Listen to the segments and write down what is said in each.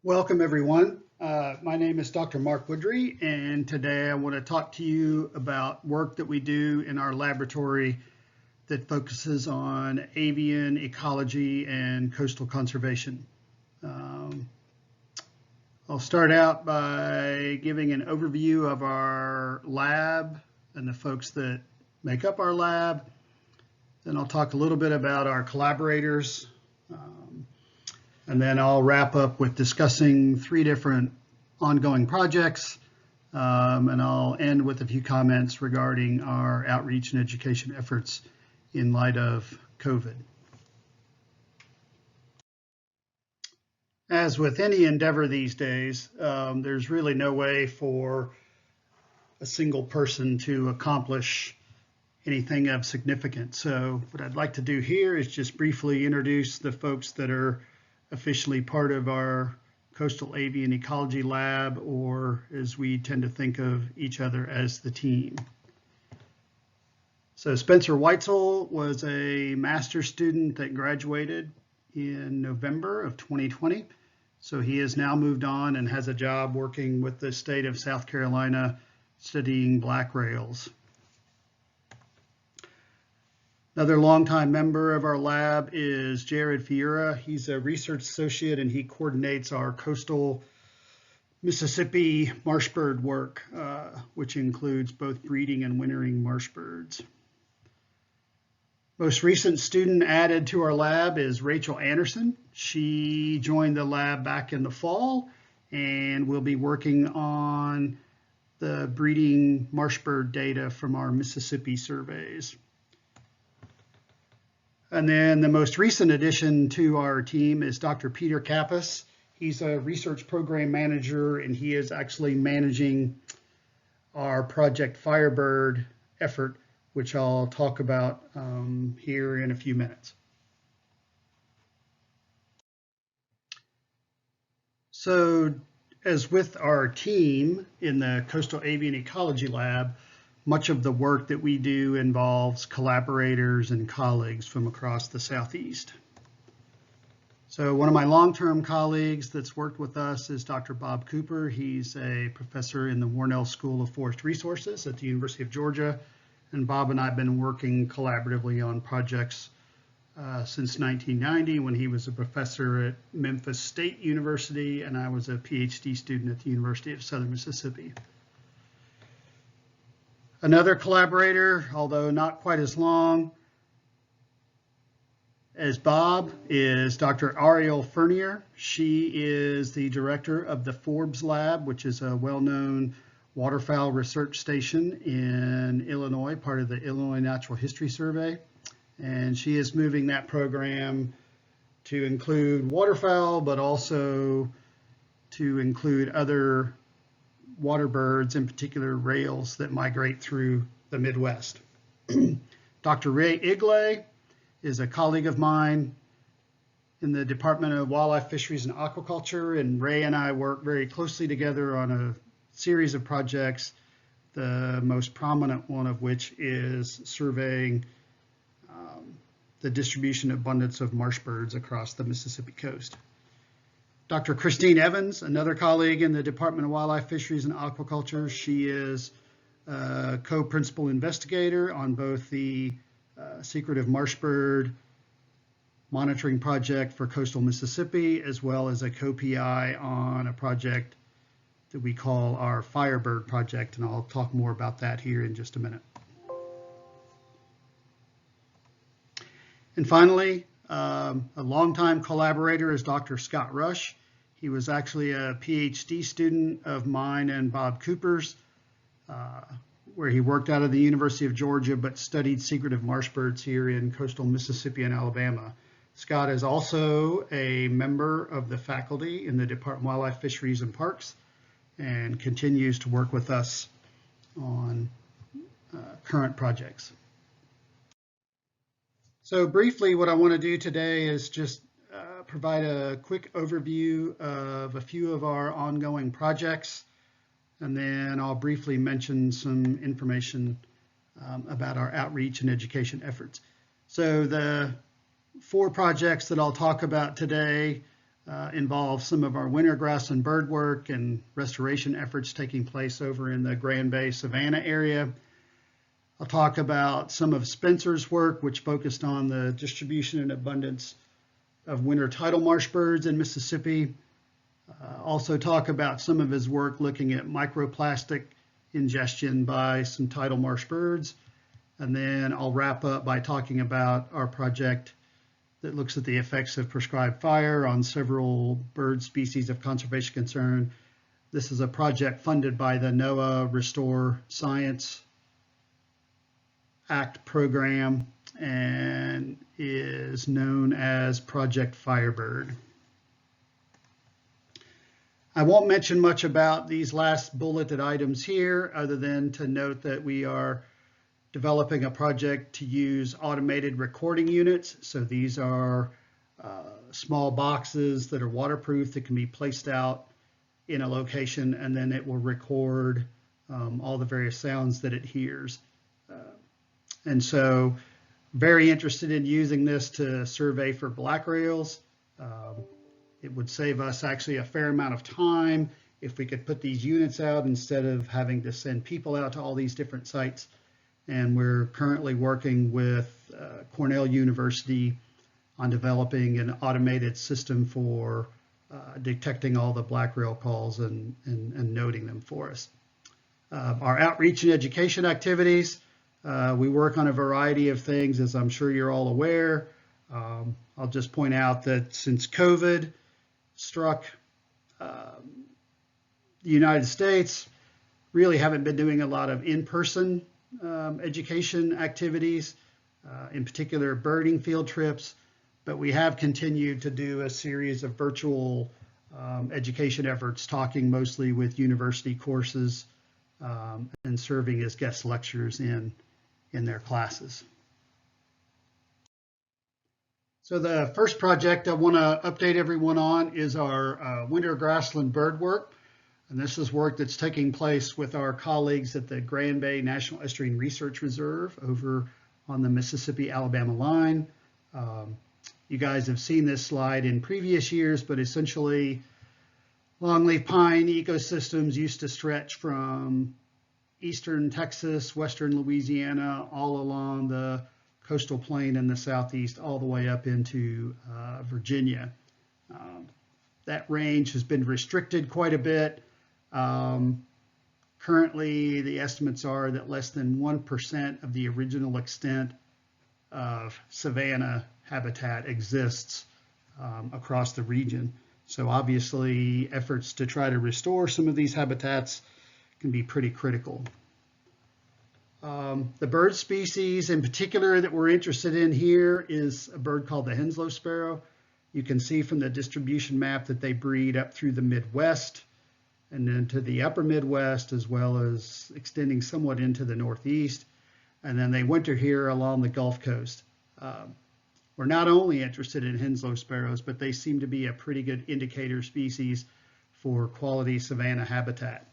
Welcome, everyone. My name is Dr. Mark Woodrey, and today I want to talk to you about work that we do in our laboratory that focuses on avian ecology and coastal conservation. I'll start out by giving an overview of our lab and the folks that make up our lab. Then I'll talk a little bit about our collaborators. And then I'll wrap up with discussing 3 different ongoing projects, and I'll end with a few comments regarding our outreach and education efforts in light of COVID. As with any endeavor these days, there's really no way for a single person to accomplish anything of significance. So what I'd like to do here is just briefly introduce the folks that are officially part of our Coastal Avian Ecology Lab, or as we tend to think of each other as the team. So Spencer Weitzel was a master's student that graduated in November of 2020. So he has now moved on and has a job working with the state of South Carolina studying black rails. Another longtime member of our lab is Jared Fiera. He's a research associate and he coordinates our coastal Mississippi marshbird work, which includes both breeding and wintering marshbirds. Most recent student added to our lab is Rachel Anderson. She joined the lab back in the fall and will be working on the breeding marshbird data from our Mississippi surveys. And then the most recent addition to our team is Dr. Peter Kappas. He's a research program manager, and he is actually managing our Project Firebird effort, which I'll talk about here in a few minutes. So as with our team in the Coastal Avian Ecology Lab, much of the work that we do involves collaborators and colleagues from across the Southeast. So one of my long-term colleagues that's worked with us is Dr. Bob Cooper. He's a professor in the Warnell School of Forest Resources at the University of Georgia. And Bob and I have been working collaboratively on projects since 1990 when he was a professor at Memphis State University and I was a PhD student at the University of Southern Mississippi. Another collaborator, although not quite as long as Bob, is Dr. Ariel Fernier. She is the director of the Forbes Lab, which is a well-known waterfowl research station in Illinois, part of the Illinois Natural History Survey. And she is moving that program to include waterfowl, but also to include other water birds, in particular rails that migrate through the Midwest. Dr. Ray Iglay is a colleague of mine in the Department of Wildlife, Fisheries, and Aquaculture, and Ray and I work very closely together on a series of projects, the most prominent one of which is surveying the distribution abundance of marsh birds across the Mississippi coast. Dr. Christine Evans, another colleague in the Department of Wildlife, Fisheries, and Aquaculture. She is a co-principal investigator on both the secretive marshbird monitoring project for coastal Mississippi, as well as a co-PI on a project that we call our Firebird Project, and I'll talk more about that here in just a minute. And finally, a longtime collaborator is Dr. Scott Rush. He was actually a PhD student of mine and Bob Cooper's, where he worked out of the University of Georgia, but studied secretive marshbirds here in coastal Mississippi and Alabama. Scott is also a member of the faculty in the Department of Wildlife, Fisheries, and Parks, and continues to work with us on current projects. So briefly, what I want to do today is just provide a quick overview of a few of our ongoing projects, and then I'll briefly mention some information about our outreach and education efforts. So the 4 projects that I'll talk about today involve some of our winter grassland bird work and restoration efforts taking place over in the Grand Bay Savannah area. I'll talk about some of Spencer's work, which focused on the distribution and abundance of winter tidal marsh birds in Mississippi. Also talk about some of his work looking at microplastic ingestion by some tidal marsh birds. And then I'll wrap up by talking about our project that looks at the effects of prescribed fire on several bird species of conservation concern. This is a project funded by the NOAA Restore Science Act program and is known as Project Firebird. I won't mention much about these last bulleted items here other than to note that we are developing a project to use automated recording units. So these are small boxes that are waterproof that can be placed out in a location, and then it will record all the various sounds that it hears. And so very interested in using this to survey for black rails. It would save us actually a fair amount of time if we could put these units out instead of having to send people out to all these different sites. And we're currently working with Cornell University on developing an automated system for detecting all the black rail calls and noting them for us. Our outreach and education activities, we work on a variety of things, as I'm sure you're all aware. I'll just point out that since COVID struck the United States, really haven't been doing a lot of in-person education activities, in particular birding field trips, but we have continued to do a series of virtual education efforts, talking mostly with university courses and serving as guest lecturers in their classes. So the first project I want to update everyone on is our winter grassland bird work. And this is work that's taking place with our colleagues at the Grand Bay National Estuarine Research Reserve over on the Mississippi-Alabama line. You guys have seen this slide in previous years, but essentially longleaf pine ecosystems used to stretch from eastern Texas, western Louisiana, all along the coastal plain in the southeast, all the way up into Virginia. That range has been restricted quite a bit. Currently, the estimates are that less than 1% of the original extent of savanna habitat exists across the region. So obviously, efforts to try to restore some of these habitats can be pretty critical. The bird species in particular that we're interested in here is a bird called the Henslow sparrow. You can see from the distribution map that they breed up through the Midwest and then to the upper Midwest, as well as extending somewhat into the Northeast. And then they winter here along the Gulf Coast. We're not only interested in Henslow sparrows, but they seem to be a pretty good indicator species for quality savanna habitat.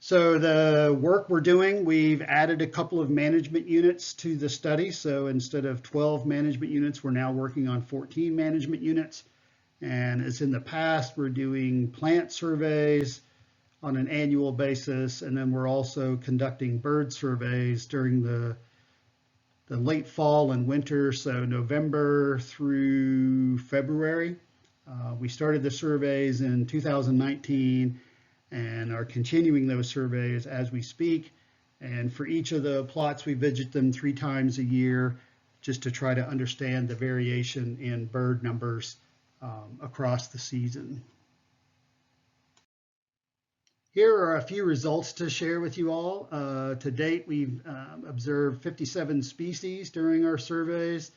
So the work we're doing, we've added a couple of management units to the study. So instead of 12 management units, we're now working on 14 management units. And as in the past, we're doing plant surveys on an annual basis, and then we're also conducting bird surveys during the late fall and winter, so November through February. We started the surveys in 2019 and are continuing those surveys as we speak. And for each of the plots, we visit them 3 times a year just to try to understand the variation in bird numbers across the season. Here are a few results to share with you all. To date, we've observed 57 species during our surveys.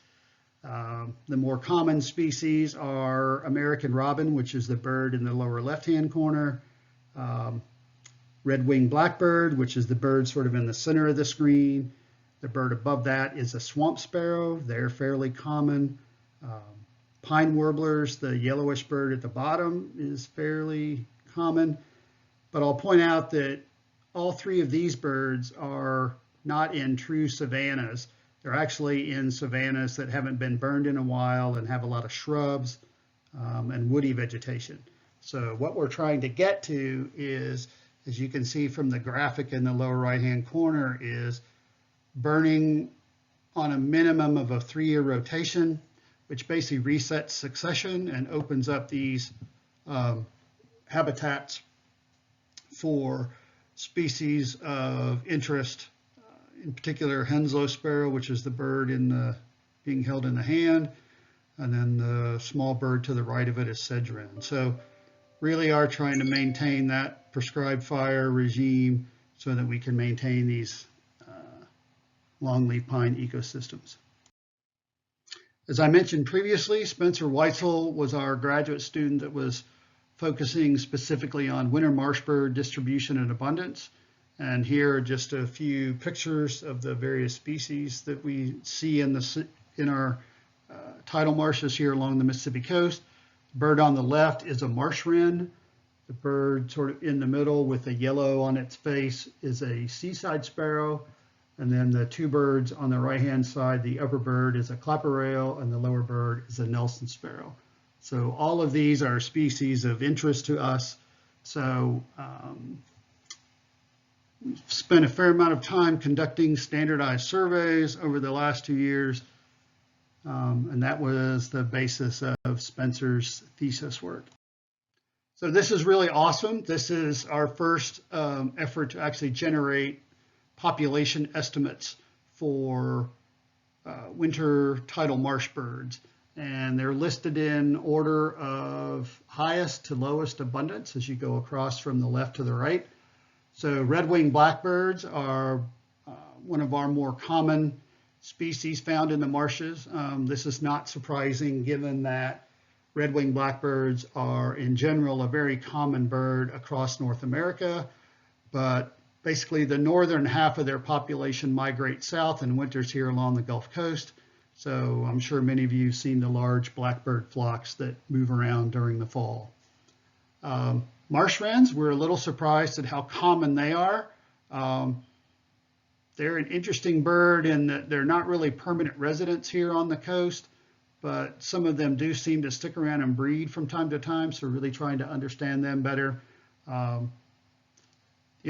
The more common species are American robin, which is the bird in the lower left-hand corner, red-winged blackbird, which is the bird sort of in the center of the screen. The bird above that is a swamp sparrow. They're fairly common. Pine warblers, the yellowish bird at the bottom, is fairly common. But I'll point out that all 3 of these birds are not in true savannas. They're actually in savannas that haven't been burned in a while and have a lot of shrubs and woody vegetation. So what we're trying to get to is, as you can see from the graphic in the lower right-hand corner, is burning on a minimum of a 3-year rotation, which basically resets succession and opens up these habitats for species of interest, in particular Henslow sparrow, which is the bird being held in the hand, and then the small bird to the right of it is sedge wren. So really are trying to maintain that prescribed fire regime so that we can maintain these longleaf pine ecosystems. As I mentioned previously, Spencer Weitzel was our graduate student that was focusing specifically on winter marsh bird distribution and abundance. And here are just a few pictures of the various species that we see in our tidal marshes here along the Mississippi coast. The bird on the left is a marsh wren. The bird sort of in the middle with the yellow on its face is a seaside sparrow. And then the two birds on the right-hand side, the upper bird is a clapper rail and the lower bird is a Nelson sparrow. So all of these are species of interest to us. So we've spent a fair amount of time conducting standardized surveys over the last 2 years. And that was the basis of Spencer's thesis work. So this is really awesome. This is our first effort to actually generate population estimates for winter tidal marsh birds. And they're listed in order of highest to lowest abundance as you go across from the left to the right. So red-winged blackbirds are one of our more common species found in the marshes. This is not surprising given that red-winged blackbirds are in general a very common bird across North America, but basically the northern half of their population migrates south and winters here along the Gulf Coast. So I'm sure many of you have seen the large blackbird flocks that move around during the fall. Marsh wrens, we're a little surprised at how common they are. They're an interesting bird in that they're not really permanent residents here on the coast, but some of them do seem to stick around and breed from time to time, so we're really trying to understand them better. The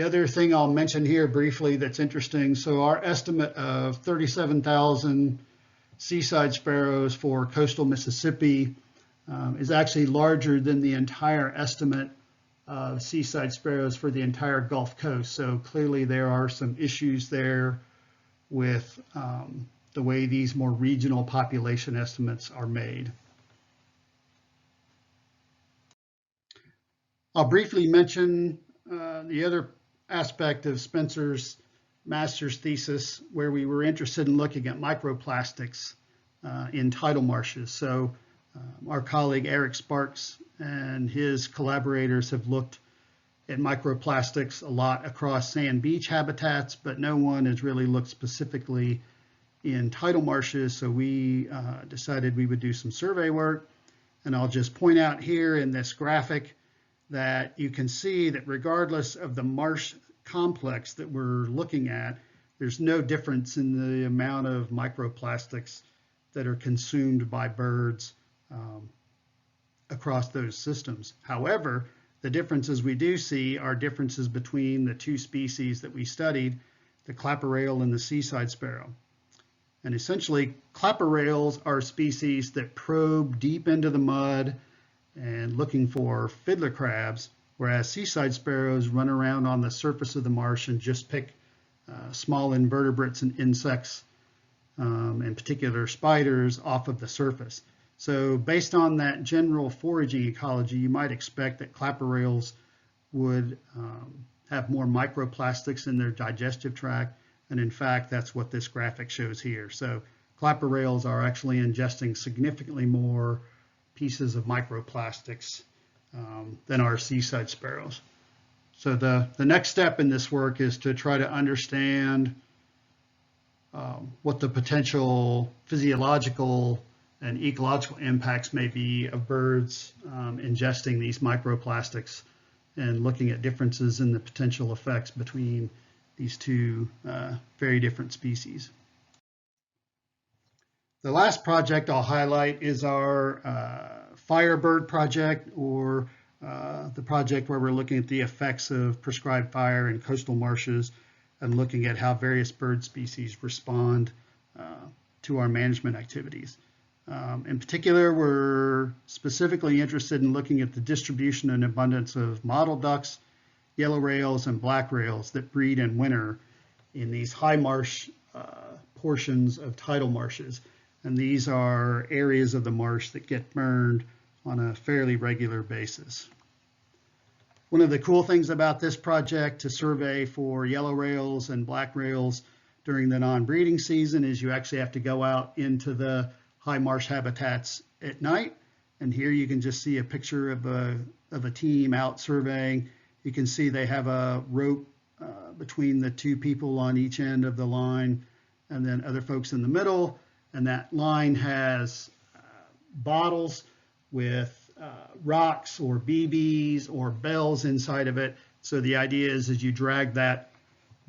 other thing I'll mention here briefly that's interesting, so our estimate of 37,000 seaside sparrows for coastal Mississippi is actually larger than the entire estimate of seaside sparrows for the entire Gulf Coast. So clearly there are some issues there with the way these more regional population estimates are made. I'll briefly mention the other aspect of Spencer's master's thesis where we were interested in looking at microplastics in tidal marshes. So our colleague Eric Sparks and his collaborators have looked at microplastics a lot across sand beach habitats, but no one has really looked specifically in tidal marshes. So we decided we would do some survey work. And I'll just point out here in this graphic that you can see that regardless of the marsh complex that we're looking at, there's no difference in the amount of microplastics that are consumed by birds across those systems. However, the differences we do see are differences between the two species that we studied, the clapper rail and the seaside sparrow. And essentially, clapper rails are species that probe deep into the mud and looking for fiddler crabs, whereas seaside sparrows run around on the surface of the marsh and just pick small invertebrates and insects, in particular spiders, off of the surface. So based on that general foraging ecology, you might expect that clapper rails would have more microplastics in their digestive tract. And in fact, that's what this graphic shows here. So clapper rails are actually ingesting significantly more pieces of microplastics than our seaside sparrows. So the next step in this work is to try to understand what the potential physiological and ecological impacts may be of birds ingesting these microplastics and looking at differences in the potential effects between these two very different species. The last project I'll highlight is our Firebird Project, or the project where we're looking at the effects of prescribed fire in coastal marshes and looking at how various bird species respond to our management activities. In particular, we're specifically interested in looking at the distribution and abundance of mottled ducks, yellow rails, and black rails that breed in winter in these high marsh portions of tidal marshes. And these are areas of the marsh that get burned on a fairly regular basis. One of the cool things about this project to survey for yellow rails and black rails during the non-breeding season is you actually have to go out into the high marsh habitats at night. And here you can just see a picture of a team out surveying. You can see they have a rope between the two people on each end of the line and then other folks in the middle. And that line has bottles with rocks or BBs or bells inside of it. So the idea is as you drag that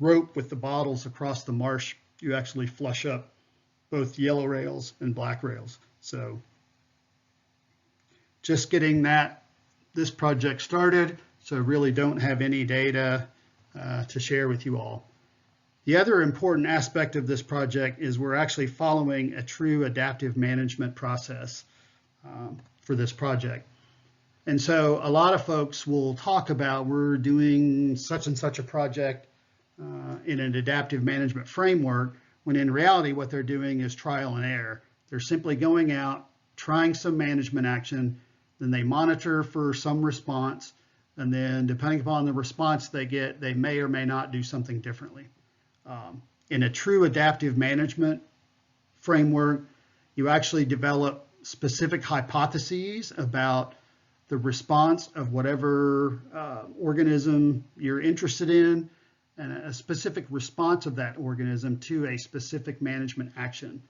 rope with the bottles across the marsh, you actually flush up both yellow rails and black rails. So just getting this project started, so really don't have any data to share with you all. The other important aspect of this project is we're actually following a true adaptive management process for this project. And so a lot of folks will talk about we're doing such and such a project in an adaptive management framework, when in reality what they're doing is trial and error. They're simply going out, trying some management action, then they monitor for some response, and then depending upon the response they get, they may or may not do something differently. In a true adaptive management framework, you actually develop specific hypotheses about the response of whatever organism you're interested in, and a specific response of that organism to a specific management action.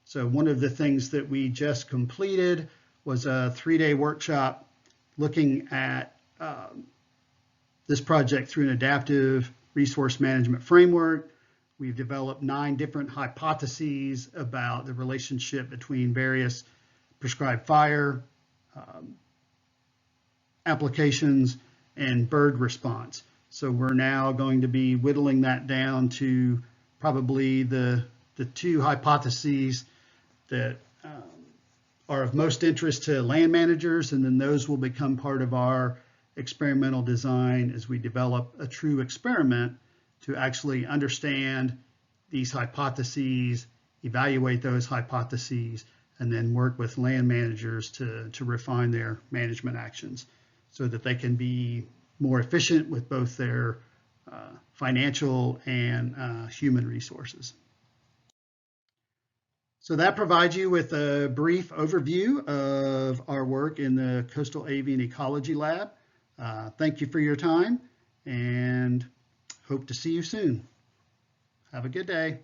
So one of the things that we just completed was a 3-day workshop looking at this project through an adaptive resource management framework. We've developed 9 different hypotheses about the relationship between various prescribed fire applications and bird response. So we're now going to be whittling that down to probably the 2 hypotheses that are of most interest to land managers, and then those will become part of our experimental design as we develop a true experiment to actually understand these hypotheses, evaluate those hypotheses, and then work with land managers to refine their management actions so that they can be more efficient with both their financial and human resources. So that provides you with a brief overview of our work in the Coastal Avian Ecology Lab. Thank you for your time and hope to see you soon. Have a good day.